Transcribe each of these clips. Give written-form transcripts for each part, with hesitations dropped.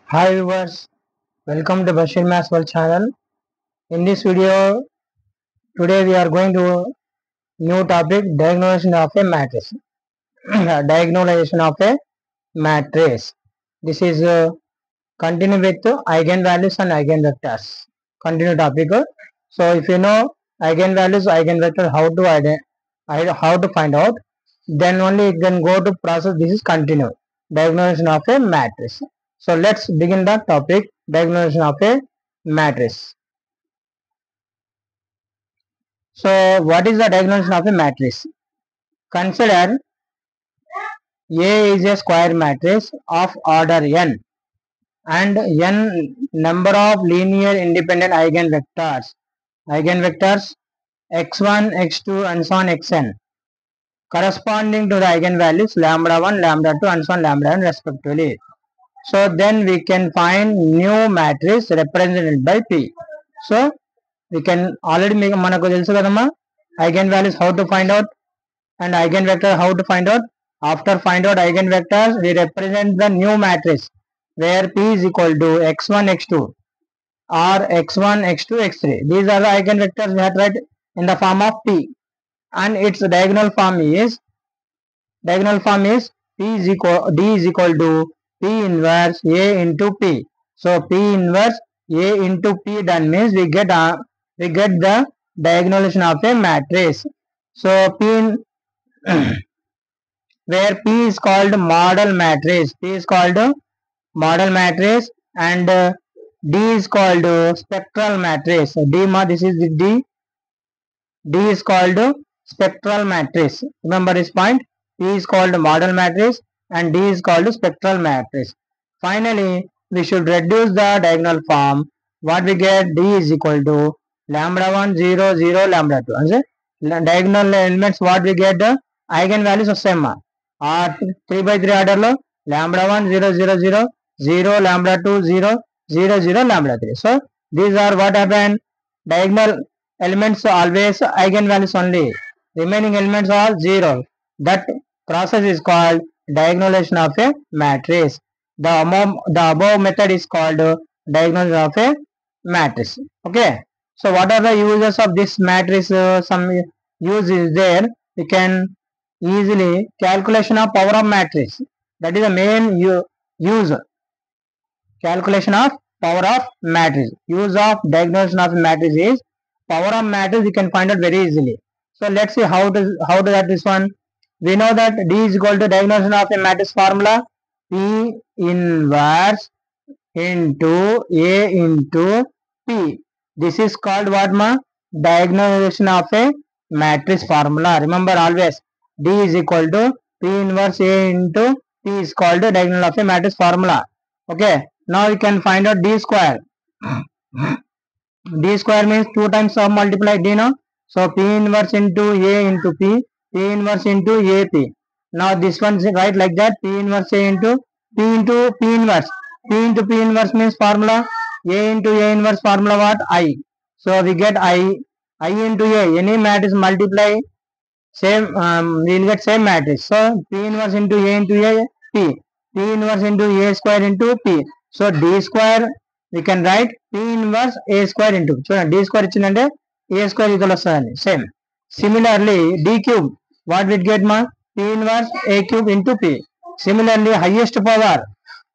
Hi viewers, welcome to Bashir Maths World channel. In this video, today we are going to new topic diagonalization of a matrix. Diagonalization of a matrix. This is continue with eigenvalues and eigenvectors. Continue topic. So if you know eigenvalues, eigenvector, how to find out, then only you can go to process. This is continue diagonalization of a matrix. So let's begin the topic diagonalization of a matrix. So what is the diagonalization of a matrix? Consider A is a square matrix of order n and n number of linear independent eigenvectors. Eigenvectors x1, x2 and so on xn corresponding to the eigenvalues lambda 1, lambda 2 and so on lambda n respectively. So then we can find new matrix represented by P. So we can already make manaku telusu kadamma eigenvalues how to find out and eigenvector how to find out. After find out eigenvectors, we represent the new matrix where P is equal to x1 x2 or x1 x2 x3. These are the eigenvectors we have to write in the form of P, and its diagonal form is D is equal to P inverse A into P. So P inverse A into P done means we get the diagonalization of a matrix. So where P is called model matrix. P is called model matrix and D is called spectral matrix. This is the D. D is called spectral matrix. Remember this point. P is called model matrix and D is called spectral matrix. Finally, we should reduce the diagonal form. What we get? D is equal to lambda 1 0 0 lambda 2. And diagonal elements what we get? Eigenvalues of same. 3 by 3 order lo lambda 1 0 0 0 0 lambda 2 0 0 0 lambda 3. So these are what happen. Diagonal elements always eigenvalues only. Remaining elements are 0. That process is called diagonalization of a matrix. The above method is called diagonalization of a matrix. Okay. So what are the uses of this matrix? Some use is there. We can easily calculation of power of matrix. That is the main use. Calculation of power of matrix. Use of diagonalization of matrix is power of matrix we can find out very easily. So let's see how to that this one. We know that D is equal to diagonalization of a matrix formula P inverse into A into P. This is called what ma? Diagonalization of a matrix formula. Remember always D is equal to P inverse A into P is called diagonal of a matrix formula. Okay. Now we can find out D square. D square means 2 times of multiply D now. So P inverse into A into P inverse into AP. Now this one is right like that. P inverse A into P inverse. P into P inverse means formula. A into A inverse formula what? I. So we get I into A. Any matrix multiply same we will get same matrix. So P inverse into A into A P. P inverse into A square into P. So D square we can write P inverse A square into. So D square ichindante A square equal vastadani. Same. Similarly D cube what we get ma? P inverse A cube into P. Similarly highest power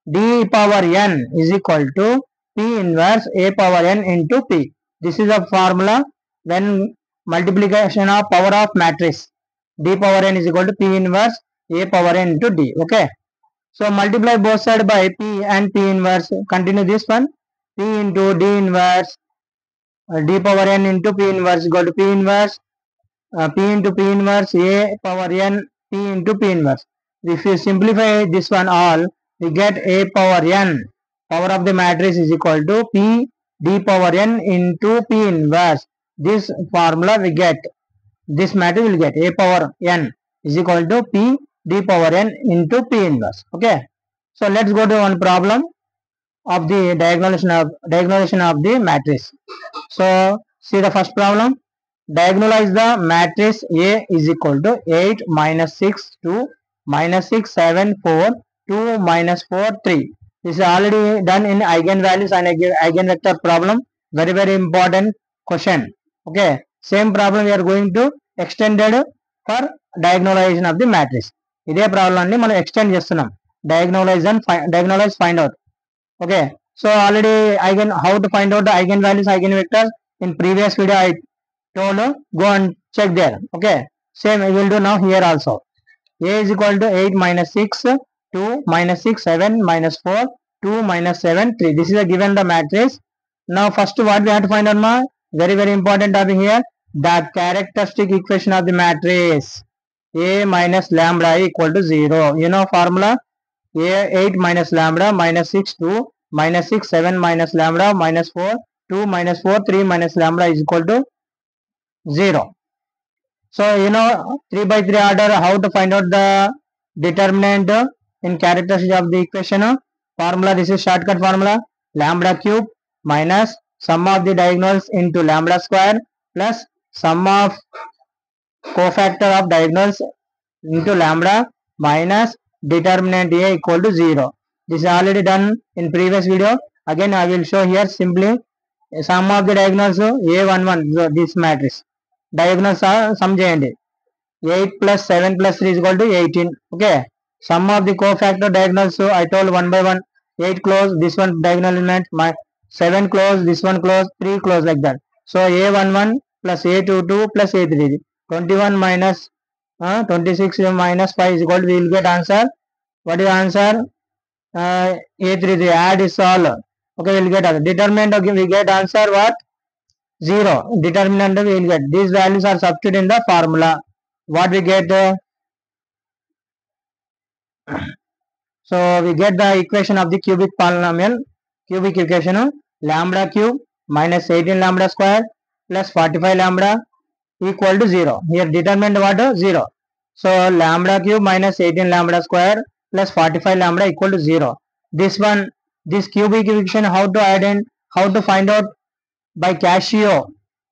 D power n is equal to P inverse A power n into P. This is a formula when multiplication of power of matrix. D power n is equal to P inverse A power n into D. Okay. So multiply both sides by P and P inverse. Continue this one. P into D inverse D power n into P inverse is equal to P inverse P into P inverse A power n P into P inverse. If you simplify this one all, we get A power n. Power of the matrix is equal to P D power n into P inverse. This formula we get. This matrix will get A power n is equal to P D power n into P inverse. Okay. So let's go to one problem of the diagonalization of the matrix. So see the first problem. Diagonalize the matrix A is equal to 8 minus 6 2 minus 6 7 4 2 minus 4 3. This is already done in eigenvalues and eigenvector problem. Very very important question. Okay, same problem we are going to extended for diagonalization of the matrix. ఇదే problem ని మనం extend చేస్తున్నాం. Diagonalize find out. Okay, so already how to find out the eigenvalues, eigenvectors in previous video I told. Go and check there. Okay, same we will do now here also. A is equal to 8 minus 6, 2 minus 6, 7 minus 4, 2 minus 7, 3. This is a given the matrix. Now first what we have to find out, ma? Very very important topic here. The characteristic equation of the matrix. A minus lambda equal to 0. You know formula? A 8 minus lambda minus 6, 2 minus 6, 7 minus lambda minus 4, 2 minus 4, 3 minus lambda is equal to 0. So you know 3 by 3 order how to find out the determinant in characteristic of the equation. Formula, this is shortcut formula. Lambda cube minus sum of the diagonals into lambda square plus sum of cofactor of diagonals into lambda minus determinant A equal to 0. This is already done in previous video. Again I will show here simply sum of the diagonals A11. So this matrix diagonals are sum cheyandi. 8 plus 7 plus 3 is equal to 18. Okay, sum of the cofactor diagonals, so I told one by one. 8 close, this one diagonal element, my 7 close, this one close, 3 close, like that. So A11 plus A22 plus A33, 21 minus 26 minus 5 is equal to, we will get answer. What is answer? A33, add is all. Okay, we will get answer. Determinant, okay, we get answer what? 0. Determinant we will get. These values are substituted in the formula. What we get? So we get the equation of the cubic polynomial. Cubic equation, lambda cube minus 18 lambda square plus 45 lambda equal to 0. Here determinant what? 0. So lambda cube minus 18 lambda square plus 45 lambda equal to 0. This one, this cubic equation, how to add in, how to find out? By Casio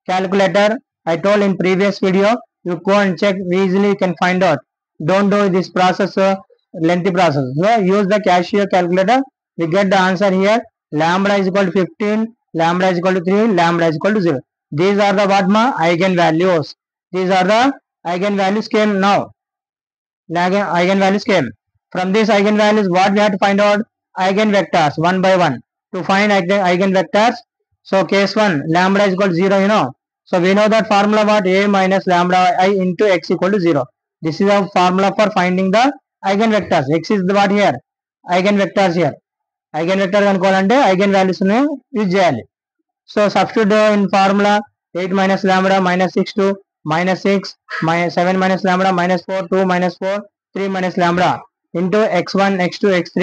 calculator. I told in previous video. You go and check, easily you can find out. Don't do this process, lengthy process. So use the Casio calculator. We get the answer here. Lambda is equal to 15, lambda is equal to 3, lambda is equal to 0. These are the what, ma? Eigenvalues. These are the eigenvalues came now. Eigenvalues came. From these eigenvalues, what we have to find out? Eigenvectors one by one. To find eigenvectors, so case 1, lambda is equal to 0, you know. So we know that formula what? A minus lambda I into x equal to 0. This is a formula for finding the eigenvectors. X is the what here? Eigenvectors here. Eigenvector అనుకోవాలంటే eigenvalues ని use చేయాలి. So substitute in formula 8 minus lambda minus 6 2 minus 6 minus 7 minus lambda minus 4 2 minus 4 3 minus lambda into x1 x2 x3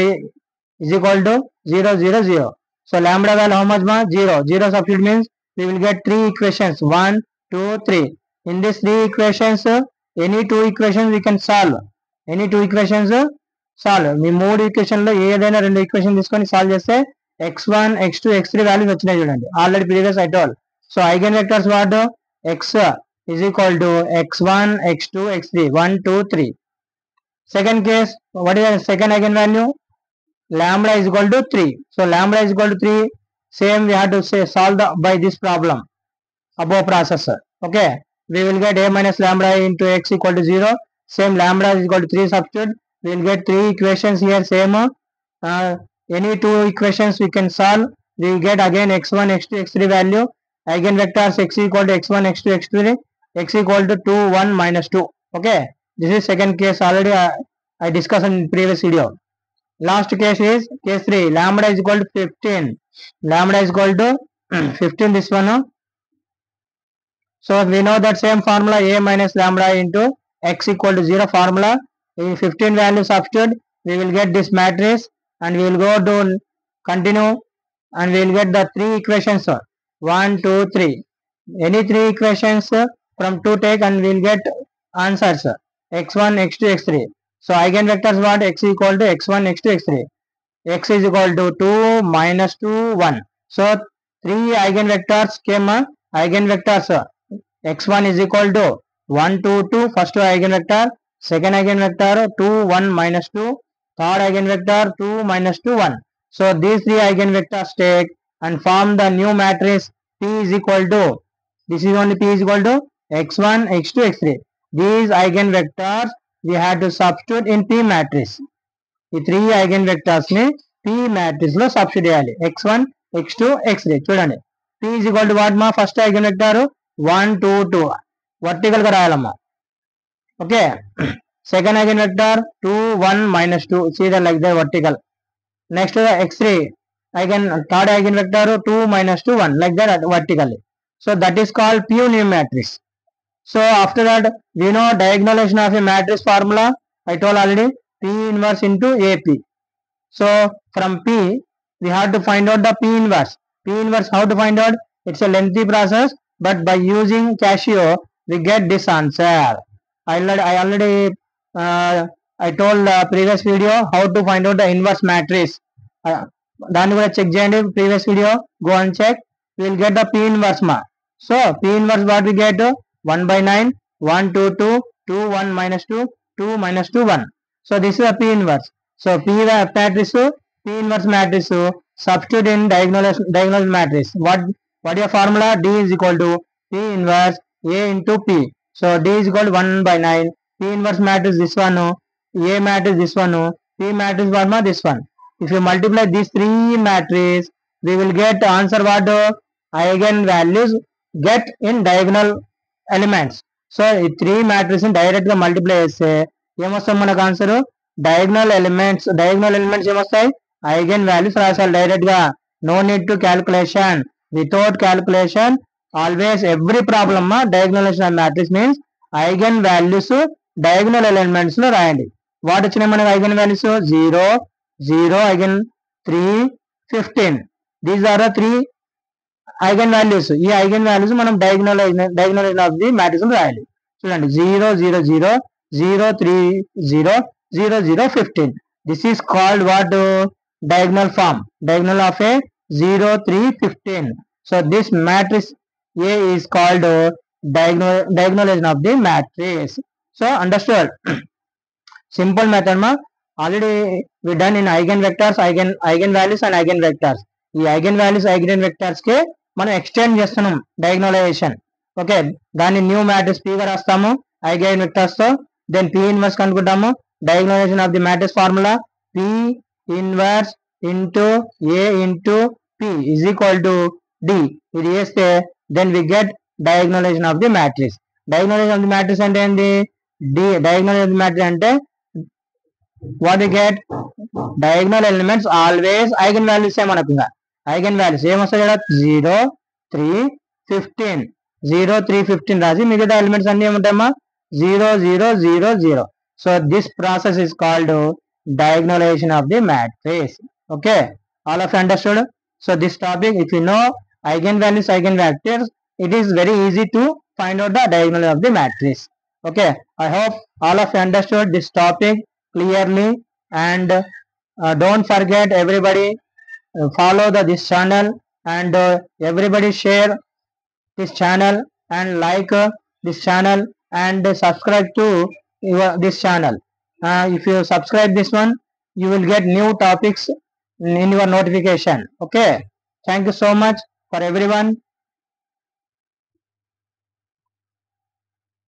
is equal to 0 0 0. So lambda value how much, ma? 0. 0 substitute means we will get 3 equations. 1 2 3. In these 3 equations, any 2 equations we can solve. Any 2 equations solve. Me 3 equation లో ఏదైనా 2 equation తీసుకొని solve చేస్తే x1 x2 x3 values వచ్చినాయి చూడండి. Already previous I told. So eigen vectors what? x is equal to x1 x2 x3 1 2 3. Second case, what is the second eigenvalue? Lambda is equal to 3. So lambda is equal to 3. Same we have to say solve by this problem above process. Okay, we will get a minus lambda into x equal to 0. Same lambda is equal to 3 substitute. We will get 3 equations here. Same any 2 equations we can solve. We will get again x1 x2 x3 value. Eigenvectors x equal to x1 x2 x3 x equal to 2 1 minus 2. Okay, this is second case. Already I discussed in previous video. Last case is case 3. Lambda is equal to 15. Lambda is equal to 15, this one. So we know that same formula, a minus lambda into x equal to 0 formula. In 15 value substitute, we will get this matrix and we will go to continue and we will get the 3 equations. 1 2 3. Any 3 equations from 2 take and we will get answers. x1 x2 x3. So eigenvectors what? X equal to x1 x2 x3. X is equal to 2 minus 2 1. So 3 eigenvectors came. Eigenvectors x1 is equal to 1 2 2. First eigenvector. Second eigenvector 2 1 minus 2. Third eigenvector 2 minus 2 1. So these three eigenvectors take and form the new matrix P is equal to, this is only P is equal to x1, x2, x3. These eigenvectors we have to substitute in P matrix. ఈ three eigenvectors ని P matrix లో substitute చేయాలి. x1, x2, x3. చూడండి, P is equal to what మా first eigenvector 1, 2, 2 vertical గా రాయాలమ్మా. Okay, second eigenvector 2, 1, -2 సీదా like the vertical. Next x3 third eigenvector 2, -2, 1 like that vertically. So that is called P new matrix. So after that we know diagonalization of a matrix formula. I told already, P inverse into AP. So from P we have to find out the P inverse. P inverse, how to find out? It's a lengthy process, but by using Casio we get this answer. I already I told the previous video how to find out the inverse matrix. దాన్ని కూడా check చేయండి, previous video go and check. Will get the P inverse ma. So P inverse what we get? 1/9, 1, 2, 2, 2, 1, -2, 2, -2, 1. So this is a P inverse. So P matrix, P inverse matrix, substitute in diagonal matrix. What your formula? D is equal to P inverse A into P. So D is equal to 1/9. P inverse matrix this one, A matrix this one, P matrix what ma? This one. If you multiply these three matrices, we will get answer what? Eigen values get in diagonal elements. So ఈ three matrices direct గా multiply చేస్తే ఏమొస్తాయి మనకు answer? Diagonal elements ఏమొస్తాయి? Eigen values రాసాలి direct గా. No need to calculation. Without calculation always every problem diagonalization of matrix means eigen values diagonal elements లో రాయండి. వాట్ వచ్చినాయి మనకు eigen values? 0, 0, again 3, 15. These are the three eigen values. ఈ eigen values మనం diagonalization of the matrix రాయాలి. చూడండి, 0, 0, 0, 0, 3, 0, 0, 0, 15. This is called what? Diagonal form. Diagonal of a 0, 3, 15. So this matrix A is called diagonalization of the matrix. So understood? Simple method ma. Already we done in eigen vectors, eigen values and eigen vectors. ఈ eigen values eigen vectors కి మనం extend చేస్తున్నాం diagonalization. Okay, దాన్ని new matrix P గా రాస్తాము eigen vectors తో. Then P inverse కనుక్కుంటాము. Diagonalization of the matrix formula P inverse into A into P is equal to D. ఇది చేస్తే then we get diagonalization of the matrix. Diagonalization of the matrix అంటే ఏంటి? డయాగ్నలైజేషన్ of the matrix అంటే what we get? Diagonal elements always eigen values మనకు eigen values ఏమొస్తాయి కదా? 0, 3, 15. 0, 3, 15 రాసి మిగతా ఎలిమెంట్స్ అన్ని ఏముంటాయమ్మా? 0, 0, 0, 0. So this process is called diagonalization of the matrix. Okay, all of you understood? So this topic, if you know eigen values, eigen vectors, it is very easy to find out the diagonal of the matrix. Okay, I hope all of you understood this topic clearly, and don't forget everybody follow this channel, and everybody share this channel and like this channel and subscribe to this channel. If you subscribe this one, you will get new topics in your notification. Okay, thank you so much for everyone.